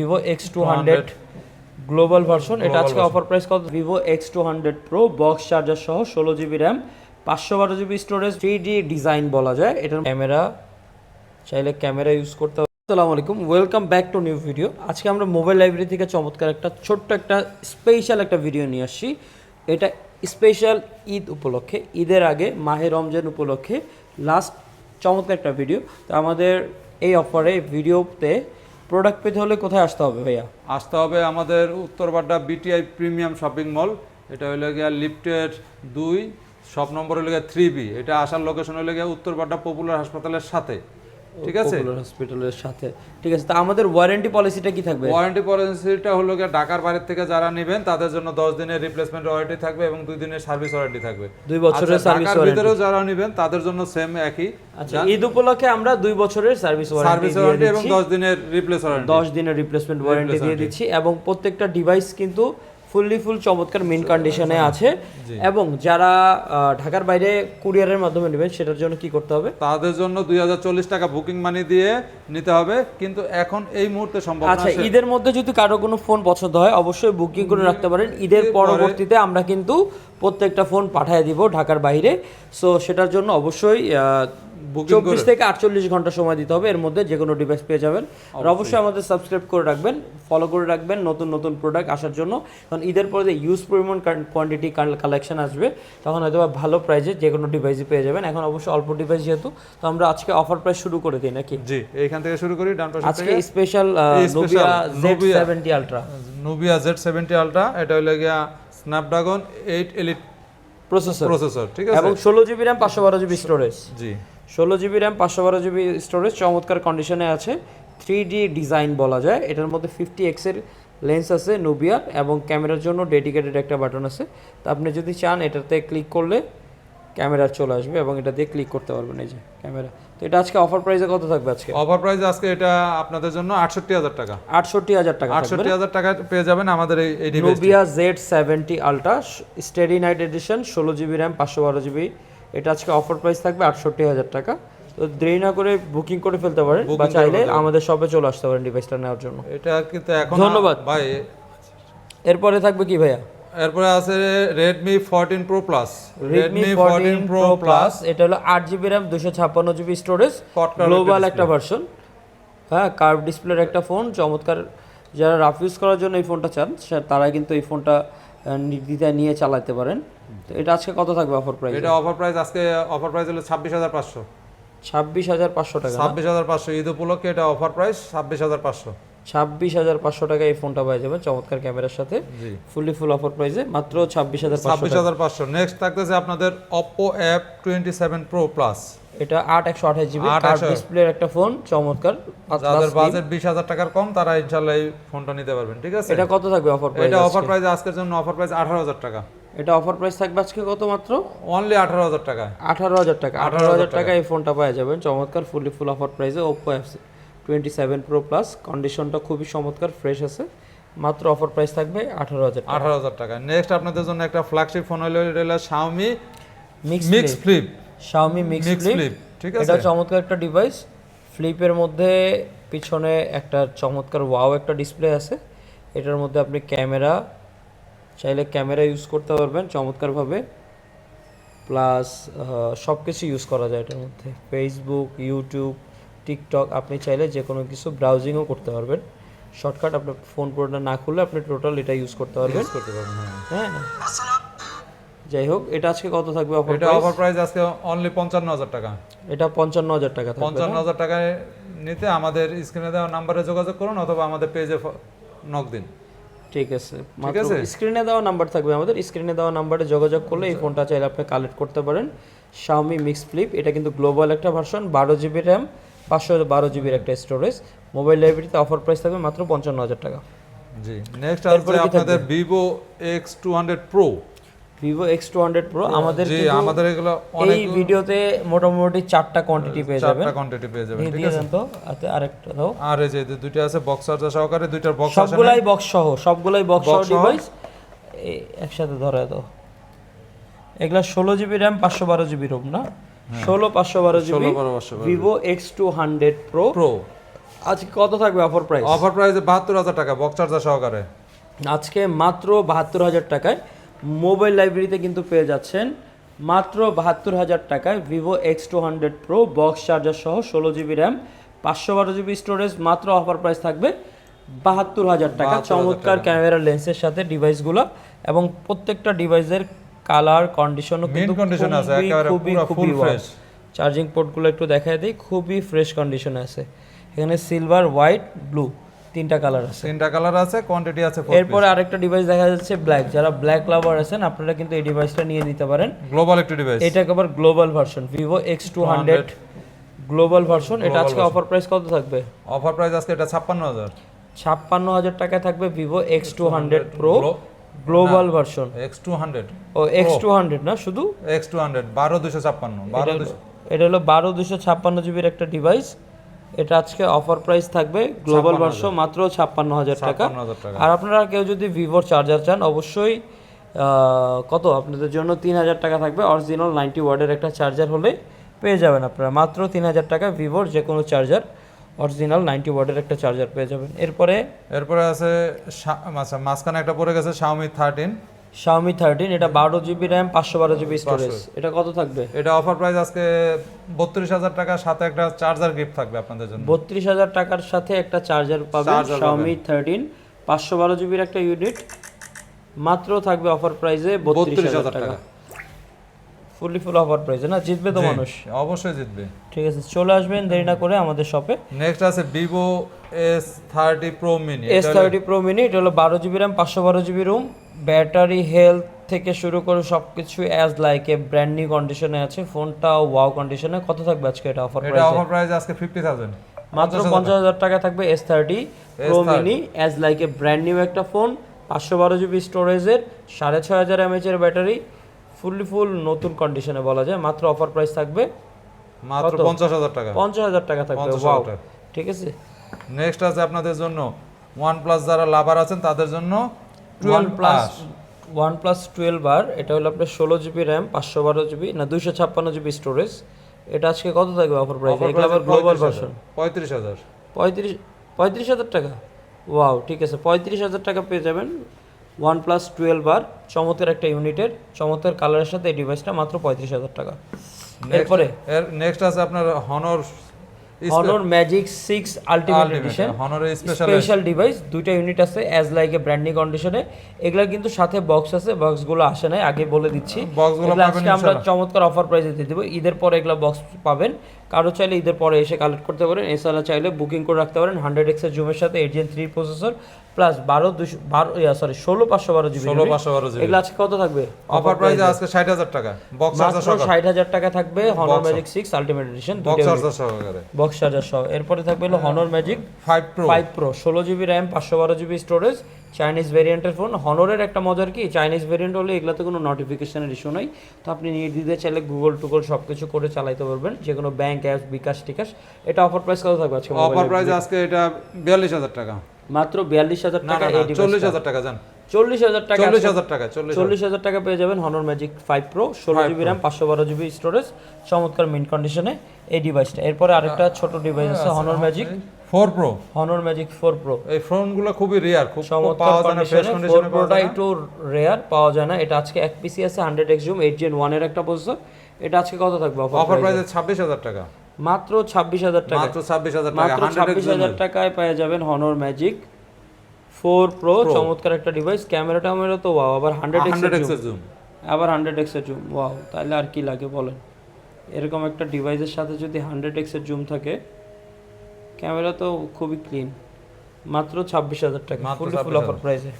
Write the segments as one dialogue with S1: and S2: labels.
S1: Vivo X200 global version. এটা আজকে offer price কত? Vivo X200 pro box charger সহ 16GB RAM 512GB storage 3D design বলা যায়। এটার ক্যামেরা চাইলে ক্যামেরা ইউজ করতে হবে। আসসালামু আলাইকুম, welcome back to new video. আজকে আমরা মোবাইল লাইব্রেরি থেকে চমৎকার একটা ছোট্ট একটা স্পেশাল একটা ভিডিও নিয়ে আসছি। এটা স্পেশাল ঈদ উপলক্ষে, ঈদের আগে মাহে রমজান উপলক্ষে লাস্ট চমৎকার একটা ভিডিও। তো আমাদের এই অফারে ভিডিওতে প্রোডাক্ট পেতে হলে কোথায় আসতে হবে ভাইয়া?
S2: আসতে হবে আমাদের উত্তরপাড্ডা বিটিআই প্রিমিয়াম শপিং মল। এটা হলো গিয়া লিফটের 2 শপ নম্বর হলো গিয়া 3B। এটা আসার লোকেশন হলো গিয়া উত্তরপাড্ডা পপুলার হাসপাতালের সাথে, ঠিক আছে?
S1: পপুলার হসপিটালের সাথে, ঠিক আছে। তা আমাদের ওয়ারেন্টি পলিসিটা কি থাকবে?
S2: ওয়ারেন্টি পলিসিটা হলো গিয়া ঢাকার বাইরে থেকে যারা নেবেন তাদের জন্য 10 দিনের রিপ্লেসমেন্ট ওয়ারেন্টি থাকবে এবং 2 দিনের সার্ভিস ওয়ারেন্টি থাকবে।
S1: 2 বছরের সার্ভিস
S2: ওয়ারেন্টি। ঢাকার ভিতরেও যারা নেবেন তাদের জন্য সেম একই।
S1: আচ্ছা, ঈদ উপলক্ষে আমরা 2 বছরের সার্ভিস ওয়ারেন্টি
S2: এবং 10 দিনের রিপ্লেস ওয়ারেন্টি,
S1: 10 দিনের রিপ্লেসমেন্ট ওয়ারেন্টি দিয়ে দিচ্ছি এবং প্রত্যেকটা ডিভাইস কিন্তু ফুল চমৎকার মেইন কন্ডিশনে আছে। এবং যারা ঢাকার বাইরে কুরিয়ারের মাধ্যমে নেবেন সেটার জন্য কি করতে হবে?
S2: তাদের জন্য 2040 টাকা বুকিং মানি দিয়ে নিতে হবে, কিন্তু এখন এই মুহূর্তে সম্ভব না।
S1: আচ্ছা, ঈদের মধ্যে যদি কারো কোনো ফোন পছন্দ হয় অবশ্যই বুকিং করে রাখতে পারেন। ঈদের পরবর্তীতে আমরা কিন্তু প্রত্যেকটা ফোন পাঠিয়ে দিব ঢাকার বাইরে। সো সেটার জন্য অবশ্যই 24 থেকে 48 ঘন্টা সময় দিতে হবে, এর মধ্যে যে কোনো ডিভাইস পেয়ে যাবেন। আর অবশ্যই আমাদের সাবস্ক্রাইব করে রাখবেন, ফলো করে রাখবেন নতুন প্রোডাক্ট আসার জন্য। কারণ ঈদের পরে যে ইউজ পরিমাণ কোয়ান্টিটি কালেকশন আসবে তখন হয়তো ভালো প্রাইসে যে কোনো ডিভাইসই পেয়ে যাবেন। এখন অবশ্যই অল্প ডিভাইস যেহেতু, তো আমরা আজকে অফার প্রাইস শুরু করে দিই নাকি?
S2: জি, এইখান থেকে শুরু করি। ডান পাশে
S1: আজকে special Nubia Z70 Ultra,
S2: Nubia Z70 Ultra। এটা হলো গিয়া স্ন্যাপড্রাগন 8 এলিট প্রসেসর, ঠিক আছে?
S1: এবং 16GB র্যাম 512GB স্টোরেজ।
S2: জি,
S1: 16GB র্যাম 512GB স্টোরেজ চমৎকার কন্ডিশনে আছে। 3D ডিজাইন বলা যায়। এটার মধ্যে 50x এর লেন্স আছে নুবিয়ার এবং ক্যামেরার জন্য ডেডিকেটেড একটা বাটন আছে। তো আপনি যদি চান এটাতে ক্লিক করলে ক্যামেরা চলে আসবে এবং এটা দিয়ে ক্লিক করতে পারবেন, এই যে ক্যামেরা। তো এটা আজকে অফার প্রাইসে কত থাকবে? আজকে
S2: অফার প্রাইস আজকে এটা আপনাদের জন্য 68,000 টাকা।
S1: 68,000 টাকা,
S2: 68,000 টাকা পেয়ে যাবেন আমাদের এই device
S1: Nubia Z70 Ultra steady night edition 16GB RAM 512GB। এটা আজকে অফার প্রাইস থাকবে 68,000 টাকা। তো দেরি না করে বুকিং করে ফেলতে পারেন বা চাইলে আমাদের শপে চলে আসতে পারেন ডিভাইসটা নেওয়ার জন্য।
S2: এটা কিন্তু এখন
S1: ধন্যবাদ
S2: ভাই।
S1: এরপরে থাকবে কি ভাইয়া?
S2: এরপরে আছে Redmi 14 Pro Plus।
S1: Redmi 14 Pro Plus, এটা হলো 8GB RAM 256GB storage, global একটা ভার্সন। হ্যাঁ, কার্ভ ডিসপ্লের একটা ফোন, চমৎকার। যারা রাফ ইউজ করার জন্য এই ফোনটা চান তারা কিন্তু এই ফোনটা নির্দ্বিধায় নিয়ে চালাতে পারেন। তো এটা আজকে কত থাকবে অফার প্রাইস?
S2: এটা অফার প্রাইস আজকে অফার প্রাইস হলো 26,500।
S1: 26,500 টাকা।
S2: 26,500 ঈদ উপলক্ষে এটা অফার প্রাইস 26,500।
S1: 26,500 টাকায় এই ফোনটা পেয়ে যাবেন চমৎকার ক্যামেরার সাথে, ফুল অফার প্রাইসে মাত্র 26,500।
S2: নেক্সট থাকতেছে আপনাদের Oppo F27 Pro Plus।
S1: এটা 8/128GB কার্ভ ডিসপ্লের একটা ফোন, চমৎকার।
S2: যাদের বাজেট 20,000 টাকার কম তারা ইনশাআল্লাহ এই ফোনটা নিতে পারবেন, ঠিক আছে?
S1: এটা কত থাকবে অফার প্রাইস?
S2: এটা অফার প্রাইস আজকের জন্য অফার প্রাইস 18,000 টাকা।
S1: এটা অফার প্রাইস থাকবে আজকে কত? মাত্র
S2: অনলি 18,000 টাকা।
S1: 18,000 টাকা। 18,000 টাকা এই ফোনটা পেয়ে যাবেন চমৎকার ফুল অফার প্রাইসে Oppo F27 Pro Plus। কন্ডিশনটা খুবই চমৎকার, ফ্রেশ আছে। মাত্র অফার প্রাইস থাকবে 18,000
S2: টাকা। নেক্সট আপনাদের জন্য একটা ফ্ল্যাগশিপ ফোন হলো Xiaomi Mix Flip।
S1: Xiaomi Mix Flip,
S2: ঠিক আছে?
S1: এটা চমৎকার একটা ডিভাইস। ফ্লিপের মধ্যে পিছনে একটা চমৎকার ওয়াও একটা ডিসপ্লে আছে। এটার মধ্যে আপনি ক্যামেরা চাইলে ক্যামেরা ইউজ করতে পারবেন চমৎকারভাবে, প্লাস সব কিছু ইউজ করা যায় এটার মধ্যে। ফেসবুক, ইউটিউব, টিকটক, আপনি চাইলে যে কোনো কিছু ব্রাউজিংও করতে পারবেন। শর্টকাট আপনার ফোন পুরোটা না খুললে আপনি টোটাল এটা ইউজ করতে পারবেন। হ্যাঁ, যাই হোক, এটা আজকে কত থাকবে অফার প্রাইস?
S2: এটা অফার প্রাইস আজকে অনলি 55,000 টাকা।
S1: এটা 55,000 টাকা থাকবে।
S2: 55,000 টাকায় নিতে আমাদের স্ক্রিনে দেওয়া নম্বরে যোগাযোগ করুন অথবা আমাদের পেজে নক দিন,
S1: ঠিক আছে? মাত্র স্ক্রিনে দেওয়া নাম্বার থাকবে, আমাদের স্ক্রিনে দেওয়া নাম্বারে যোগাযোগ করলে এই ফোনটা চাইলে আপনি কালেক্ট করতে পারেন। Xiaomi Mix Flip, এটা কিন্তু গ্লোবাল একটা ভার্সন, 12GB র্যাম 512GBর একটা স্টোরেজ। মোবাইল লাইব্রেরিতে অফার প্রাইস থাকবে মাত্র 55,000 টাকা।
S2: জি, নেক্সট আছে আপনাদের Vivo X200 Pro।
S1: Vivo X200 Pro আমাদের
S2: এগুলো অনেক,
S1: এই ভিডিওতে মোটামুটি 4টা কোয়ান্টিটি পেয়ে যাবেন।
S2: 4টা কোয়ান্টিটি পেয়ে যাবেন, ঠিক আছে?
S1: তো আরেকটা দাও।
S2: আর এই যে দুটো আছে বক্স চার্জার সহকারে, দুইটার বক্স আছে,
S1: সবগুলাই বক্স সহ ডিভাইস একসাথে ধরে দাও। এগুলা 16GB র্যাম 512GB রোম না, 16 512GB Vivo X200 Pro। আজকে কত থাকবে অফার প্রাইস?
S2: অফার প্রাইসে 72,000 টাকা বক্স চার্জার সহকারে।
S1: আজকে মাত্র 72,000 টাকায় মোবাইল লাইব্রেরিতে কিন্তু পেয়ে যাচ্ছেন মাত্র 72,000 টাকায় Vivo X200 pro box charger সহ 16 জিবি র্যাম 512 জিবি স্টোরেজ। মাত্র অফার প্রাইস থাকবে 72,000 টাকা।
S2: 72,000
S1: চমৎকার ক্যামেরা লেন্সের সাথে ডিভাইসগুলো এবং প্রত্যেকটা ডিভাইসের কালার কন্ডিশনও কিন্তু
S2: কন্ডিশন আছে, একেবারে পুরো ফুল ফ্রেশ।
S1: চার্জিং পোর্টগুলো একটু দেখায় দিই, খুবই ফ্রেশ কন্ডিশনে আছে। এখানে সিলভার, হোয়াইট, ব্লু তিনটা কালার আছে।
S2: তিনটা কালার আছে, কোয়ান্টিটি আছে 4
S1: এরপরে আরেকটা ডিভাইস দেখা যাচ্ছে ব্ল্যাক। যারা ব্ল্যাক লাভার আছেন আপনারা কিন্তু এই ডিভাইসটা নিয়ে নিতে পারেন।
S2: গ্লোবাল একটি ডিভাইস,
S1: এটা একেবারে global version Vivo X200 global version. এটা আজকে অফার প্রাইস কত থাকবে?
S2: অফার প্রাইস আজকে এটা 56,000।
S1: 56,000 টাকায় থাকবে Vivo X200 pro global version.
S2: X200
S1: ও X200 না, শুধু
S2: X200 12256
S1: এটা হলো 12256 জিবির একটা ডিভাইস। এটা আজকে অফার প্রাইস থাকবে গ্লোবাল ভার্সন মাত্র 56,000 টাকা।
S2: 56,000 টাকা।
S1: আর আপনারা কেউ যদি ভিভোর চার্জার চান অবশ্যই কত আপনাদের জন্য 3,000 টাকা থাকবে। অরিজিনাল 90 ওয়াটের একটা চার্জার হলে পেয়ে যাবেন আপনারা মাত্র 3,000 টাকা ভিভোর যে কোনো চার্জার, অরিজিনাল 90 ওয়াটের একটা চার্জার পেয়ে যাবেন। এরপরে
S2: আছে আচ্ছা মাঝখানে একটা পড়ে গেছে Xiaomi 13।
S1: Xiaomi 13, এটা 12 জিবি র্যাম 512 জিবি স্টোরেজ। এটা কত থাকবে?
S2: এটা অফার প্রাইস আজকে 32,000 টাকা, সাথে একটা চার্জার গিফট থাকবে আপনাদের জন্য।
S1: 32,000 টাকার সাথে একটা চার্জার পাবেন Xiaomi 13 512 জিবির একটা ইউনিট। মাত্র থাকবে অফার প্রাইসে 32,000 টাকা। ফুল অফার প্রাইসে না, জিতবে তো মানুষ,
S2: অবশ্যই জিতবে।
S1: ঠিক আছে, চলে আসবেন দেরি না করে আমাদের শপে।
S2: নেক্সট আছে Vivo S30 Pro Mini।
S1: S30 Pro Mini, এটা হলো 12 GB RAM 512 GB ROM. Battery health থেকে শুরু করে সবকিছু as like a brand new কন্ডিশনে আছে। ফোনটা ওয়াও কন্ডিশনে। কত থাকবে আজকে এটা অফার প্রাইসে?
S2: এটা অফার প্রাইস আজকে 50,000,
S1: মাত্র 50,000 টাকা থাকবে S30 Pro Mini as like a brand new একটা ফোন। 512 জিবি স্টোরেজের, 6500 mAh এর ব্যাটারি, ফুল নতুন কন্ডিশনে বলা যায়। মাত্র অফার প্রাইস থাকবে
S2: মাত্র 50,000 টাকা।
S1: 50,000 টাকা থাকবে, ওয়াও, ঠিক আছে।
S2: নেক্সট আছে আপনাদের জন্য OnePlus যারা লাভার আছেন তাদের জন্য
S1: OnePlus 12R। এটা হলো আপনার 16 জিবি র্যাম 512 জিবি না 256 জিবি স্টোরেজ। এটা আজকে কত থাকবে অফার প্রাইস? এগুলো আবার গ্লোবাল ভার্সন
S2: 35,000।
S1: 35,000 টাকা, ওয়াও, ঠিক আছে। 35,000 টাকা পেয়ে যাবেন OnePlus 12R, চমৎকার একটা ইউনিটের, চমৎকার কালারের সাথে এই ডিভাইসটা মাত্র 35,000 টাকা। এরপরে
S2: নেক্সট আছে আপনার Honor
S1: Magic 6 ultimate edition
S2: Honor's
S1: special device. দুইটা ইউনিট আছে as like a brand new কন্ডিশনে। এগুলা কিন্তু সাথে বক্স আছে, বক্সগুলো আসে নাই, আগে বলে দিচ্ছি।
S2: বক্সগুলো
S1: আজকে আমরা চমৎকার অফার প্রাইসে দিয়ে দেবো। ঈদের পরে এগুলা বক্স পাবেন। কারো চাইলে ঈদের পরে এসে কালেক্ট করতে পারেন, এছাড়া চাইলে বুকিং করে রাখতে পারেন। 100X এর জুমের সাথে 8 Gen 3 প্রসেসর প্লাস 16,512 জিবি। এগুলো আজকে কত থাকবে
S2: অফার প্রাইসে? আজকে 60,000 টাকা বক্স চার্জার সহ।
S1: 60,000 টাকা থাকবে Honor Magic 6 ultimate edition,
S2: box charger সহকারে,
S1: বক্স চার্জার সহ। এরপরে থাকবে হলো Honor Magic
S2: 5 Pro
S1: 16 GB RAM 512 GB storage, Chinese ভেরিয়েন্টের ফোন। হনরের একটা মজার কি, চাইনিজ ভেরিয়েন্ট হলে এগুলাতে কোনো নোটিফিকেশনের ইস্যু নাই। তো আপনি নির্দ্বিধায় চাইলে গুগল টুগল সব কিছু করে চালাইতে পারবেন, যে কোনো ব্যাংক অ্যাপস, বিকাশ টিকাশ। এটা অফার প্রাইস কত থাকবে আজকে?
S2: অফার প্রাইস আজকে এটা 42,000 টাকা,
S1: মাত্র 42,000 টাকা।
S2: 40,000 টাকা জান,
S1: 40,000 টাকা,
S2: 40,000
S1: টাকা পেয়ে যাবেন Honor Magic 5 Pro 16 GB RAM 512 GB storage, চমৎকার মিন্ট কন্ডিশনে এই ডিভাইসটা। এরপরে আরেকটা ছোট ডিভাইস আছে Honor Magic
S2: 4 Pro।
S1: Honor Magic 4 Pro
S2: এই ফোনগুলো খুবই রেয়ার, খুব
S1: পাওয়া যায় না, ফ্রেশ কন্ডিশনে পাওয়া যায় না। একটু রেয়ার পাওয়া যায় না। এটা আজকে এক পিসি আছে 100X জুম 8 Gen 1 এর একটা প্রসেসর। এটা আজকে কত থাকবে
S2: অফার প্রাইসে? 26,000 টাকা,
S1: মাত্র 26,000 টাকা,
S2: মাত্র 26,000 টাকা।
S1: মাত্র 26,000 টাকায় পেয়ে যাবেন Honor Magic 4 Pro, চমৎকার একটা ডিভাইস। ক্যামেরাটা তো ওয়াও, আবার 100X এর জুম, আবার 100X এর জুম, ওয়াও, তাহলে আর কি লাগে বলেন? এরকম একটা ডিভাইসের সাথে যদি 100X এর জুম থাকে, ক্যামেরা তো খুবই ক্লিন। মাত্র 26,000 টাকা, ফুল অফার প্রাইসে।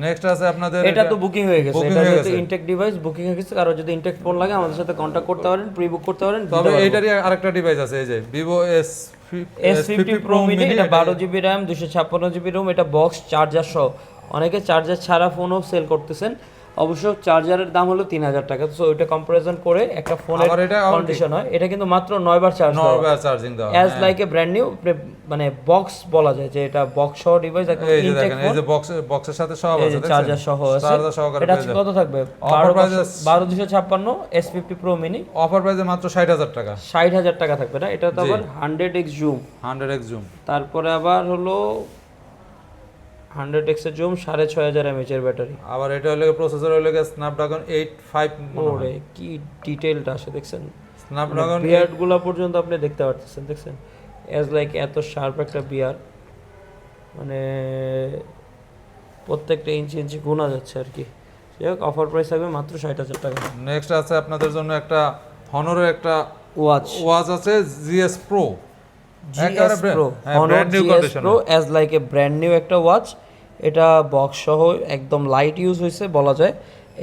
S2: নেক্সট আছে আপনাদের,
S1: এটা তো বুকিং হয়ে গেছে, এটা যেহেতু ইনটেক ডিভাইস বুকিং হয়ে গেছে। আর যদি ইনটেক ফোন লাগে আমাদের সাথে কন্টাক্ট করতে পারেন, প্রি বুক করতে পারেন।
S2: তবে এটারই আরেকটা ডিভাইস আছে, এই যে Vivo
S1: S50 Pro Mini। এটা 12 জিবি র্যাম 256 জিবি রোম। এটা বক্স চার্জার সহ। অনেকে চার্জার ছাড়া ফোনও সেল করতেছেন, অবশ্য চার্জারের দাম হলো 3000 টাকা। তো ওইটা কম্পারিজন করে একটা ফোনের
S2: আবার এটা
S1: কন্ডিশন হয়, এটা কিন্তু মাত্র 9 বার চার্জ দেওয়া,
S2: 9 বার চার্জিং দাও
S1: as like a brand new, মানে বক্স বলা যায় যে এটা বক্স সহ ডিভাইস, একদম
S2: এই যে
S1: ইনটেক
S2: দেখেন, এই যে বক্সের সাথে সব আছে, দেখেন
S1: চার্জার সহ আছে।
S2: চার্জার সহকারে
S1: এটা আজকে কত থাকবে? 12256 S50 Pro mini,
S2: অফার প্রাইসে মাত্র 60000 টাকা।
S1: 60000 টাকা থাকবে না? এটা তো আবার 100x জুম,
S2: 100x জুম,
S1: তারপরে আবার হলো 100x এর জুম, 6500 mAh এর ব্যাটারি।
S2: আবার এটা হলো প্রসেসর হলো স্ন্যাপড্রাগন 85
S1: ওরে কি ডিটেইলটা আসে দেখছেন,
S2: স্ন্যাপড্রাগন
S1: বিয়ার্ড গুলা পর্যন্ত আপনি দেখতে পাচ্ছেন, দেখছেন এজ লাইক এত শার্প একটা বিয়ার, মানে প্রত্যেকটা ইঞ্চি ইঞ্চি গোনা যাচ্ছে আর কি। যাই হোক, অফার প্রাইস থাকবে মাত্র 60000 টাকা।
S2: নেক্সট আছে আপনাদের জন্য একটা হনরের একটা
S1: ওয়াচ
S2: আছে GS Pro,
S1: GS Pro, Honor GS Pro as like a brand new একটা ওয়াচ। এটা বক্স সহ একদম লাইট ইউজ হয়েছে বলা যায়।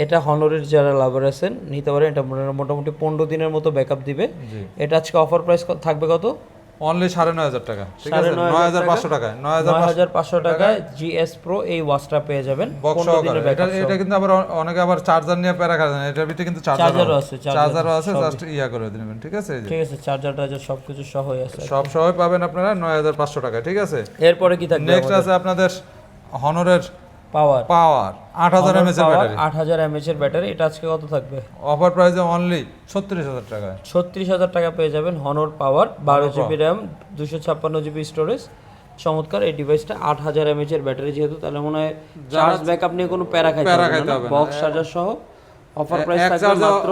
S1: এটা হনরের যারা লাভার আছেন নিতে পারেন, এটা মোটামুটি 15 দিনের মতো ব্যাকআপ দিবে। এটা আজকে অফার প্রাইস থাকবে কত?
S2: অনলি 9500 টাকা, ঠিক আছে 9500 টাকায়,
S1: 9500 টাকায় GS Pro এই ওয়াচটা পেয়ে যাবেন 15 দিনের ব্যাকআপ।
S2: এটা কিন্তু আবার অনেকে আবার চার্জার নিয়ে প্যারা খায় না, এটার ভিতরে কিন্তু চার্জারও আছে, জাস্ট ইয়া করে দিবেন, ঠিক আছে?
S1: ঠিক আছে, চার্জারটা সবকিছু সহই আছে,
S2: সব সহই পাবেন আপনারা 9500 টাকায়, ঠিক আছে?
S1: এরপরে কি থাকবে?
S2: নেক্সট আছে আপনাদের হনরের
S1: পাওয়ার
S2: 8000 mAh এর ব্যাটারি,
S1: 8000 mAh এর ব্যাটারি। এটা আজকে কত থাকবে?
S2: অফার প্রাইসে অনলি 36000 টাকায়।
S1: 36000 টাকা পেয়ে যাবেন হনর পাওয়ার, 12GB র্যাম, 256GB স্টোরেজ। চমৎকার এই ডিভাইসটা। 8000 mAh এর ব্যাটারি যেহেতু, তাহলে মনে হয় চার্জ ব্যাকআপ নিয়ে কোনো প্যারা খাইতে হবে না। বক্স চার্জার সহ অফার প্রাইস থাকবে মাত্র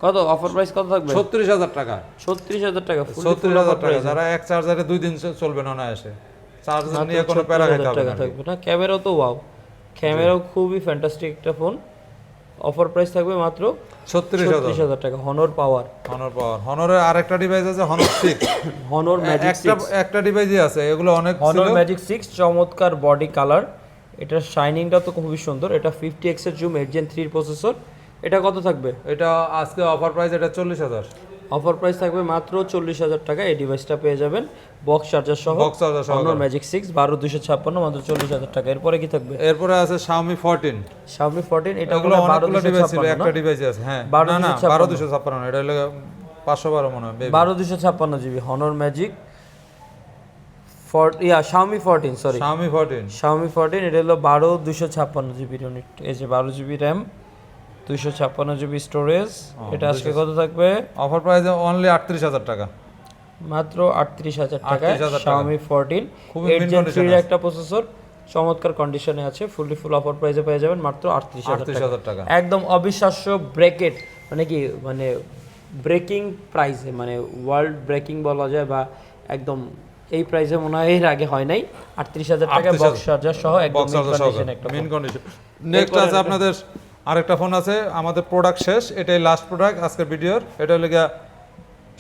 S1: কত? অফার প্রাইস কত থাকবে?
S2: 36000 টাকা।
S1: 36000 টাকা,
S2: 36000 টাকা, যারা এক চার্জারে 2 দিন চলবে না আসে, চার্জার নিয়ে কোনো প্যারা খাইতে হবে না।
S1: থাকবে না। ক্যামেরাও তো ওয়াও, ক্যামেরাও খুবই ফ্যান্টাস্টিক একটা ফোন। অফার প্রাইস থাকবে মাত্র 36000 টাকা। হনর পাওয়ার,
S2: হনরের আরেকটা ডিভাইস আছে হনর 6,
S1: হনর ম্যাজিক 6,
S2: একটা ডিভাইসই আছে, এগুলো অনেক ছিল।
S1: হনর ম্যাজিক 6 চমৎকার বডি কালার, এটার শাইনিংটা তো খুবই সুন্দর। এটা 50x এর জুম, 8 Gen 3 প্রসেসর। এটা কত থাকবে?
S2: এটা আজকে অফার প্রাইস এটা 40000।
S1: অফার প্রাইস থাকবে মাত্র 40000 টাকা। এই ডিভাইসটা পেয়ে যাবেন বক্স চার্জার সহ, হনর ম্যাজিক 6 12256 মাত্র 40000 টাকা। এরপরে কি থাকবে?
S2: এরপরে আছে Xiaomi 14।
S1: Xiaomi 14 এটা
S2: হলো অনেকগুলো ডিভাইস ছিল, একটা ডিভাইসই আছে। হ্যাঁ, না না 12256, এটা হলো 512 মনে হয়,
S1: 12256 GB Honor magic Xiaomi 14, sorry Xiaomi 14। এটা হলো 12256 জিবি ইউনিট, এই যে 12GB র্যাম, 256GB স্টোরেজ। এটা আজকে কত থাকবে?
S2: অফার প্রাইস অনলি 38000 টাকা,
S1: মাত্র 38000 টাকায় Xiaomi 14 8 Gen 3 একটা প্রসেসর, চমৎকার কন্ডিশনে আছে। ফুল অফার প্রাইসে পেয়ে যাবেন মাত্র 38000 টাকা। একদম অবিশ্বাস্য ব্রেকেট, মানে কি, মানে ব্রেকিং প্রাইসে, মানে ওয়ার্ল্ড ব্রেকিং বলা যায়, বা একদম এই প্রাইসে মনে হয় এর আগে হয় নাই। 38000 টাকা বক্স চার্জার সহ একদম
S2: মেইন কন্ডিশন। নেক্সট আছে আপনাদের আরেকটা ফোন আছে, আমাদের প্রোডাক্ট শেষ, এটাই লাস্ট প্রোডাক্ট আজকের ভিডিওর। এটা হলো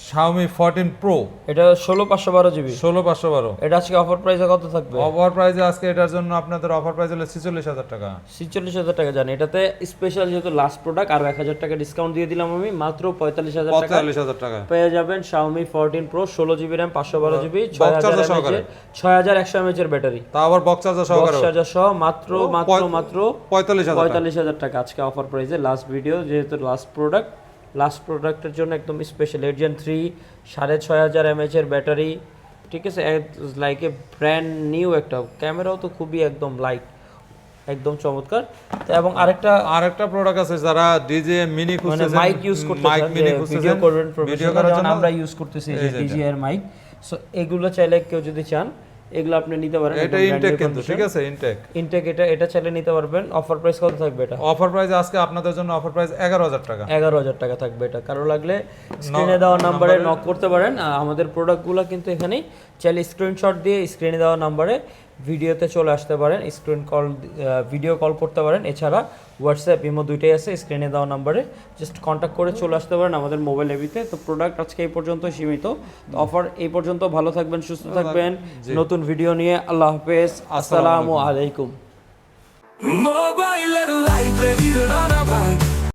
S2: Xiaomi 14 Pro,
S1: এটা 16512GB,
S2: 16512।
S1: এটা আজকে অফার প্রাইসে কত থাকবে?
S2: অফার প্রাইসে আজকে এটার জন্য আপনাদের অফার প্রাইস হলো 46000 টাকা।
S1: 46000 টাকা জানেন। এটাতে স্পেশাল যেহেতু লাস্ট প্রোডাক্ট, আর 1000 টাকা ডিসকাউন্ট দিয়ে দিলাম আমি, মাত্র 45000 টাকা পেয়ে যাবেন Xiaomi 14 Pro, 16GB RAM, 512GB, 6100 mAh এর ব্যাটারি,
S2: তা আবার বক্স চার্জার
S1: সহ মাত্র 45000 টাকা আজকে অফার প্রাইসে। লাস্ট ভিডিও যেহেতু লাস্ট প্রোডাক্টের জন্য একদম স্পেশাল। 8 Gen 3 6500 mAh এর ব্যাটারি, ঠিক আছে, লাইক এ ব্র্যান্ড নিউ একটা। ক্যামেরাও তো খুবই একদম লাইট, একদম চমৎকার। এবং
S2: আরেকটা প্রোডাক্ট আছে, যারা ডিজে মিনি খুঁজছেন,
S1: মানে মাইক ইউজ করতে চান, ভিডিও করবেন প্রফেশনাল, যেমন আমরা ইউজ করতেছি এই ডিজে এর মাইক। সো এগুলো চাইলে কেউ যদি চান, এগুলো আপনি নিতে পারেন।
S2: এটা ইনটেক কিন্তু, ঠিক আছে, ইনটেক এটা চাইলে নিতে পারবেন। অফার প্রাইস কত থাকবে? এটা অফার প্রাইস আজকে আপনাদের জন্য অফার প্রাইস 11000 টাকা।
S1: 11000 টাকা থাকবে। এটা কারো লাগলে স্ক্রিনে দেওয়া নম্বরে নক করতে পারেন। আমাদের প্রোডাক্টগুলো কিন্তু এখানেই, চাইলে স্ক্রিনশট দিয়ে স্ক্রিনে দেওয়া নম্বরে ভিডিওতে চলে আসতে পারেন, ভিডিও কল করতে পারেন। এছাড়া হোয়াটসঅ্যাপ, ইমো দুইটাই আছে, স্ক্রিনে দেওয়া নম্বরে জাস্ট কন্ট্যাক্ট করে চলে আসতে পারেন আমাদের মোবাইল এবিতে। তো প্রোডাক্ট আজকে এই পর্যন্ত সীমিত, অফার এই পর্যন্ত। ভালো থাকবেন, সুস্থ থাকবেন, নতুন ভিডিও নিয়ে। আল্লাহ হাফেজ, আসসালামু আলাইকুম।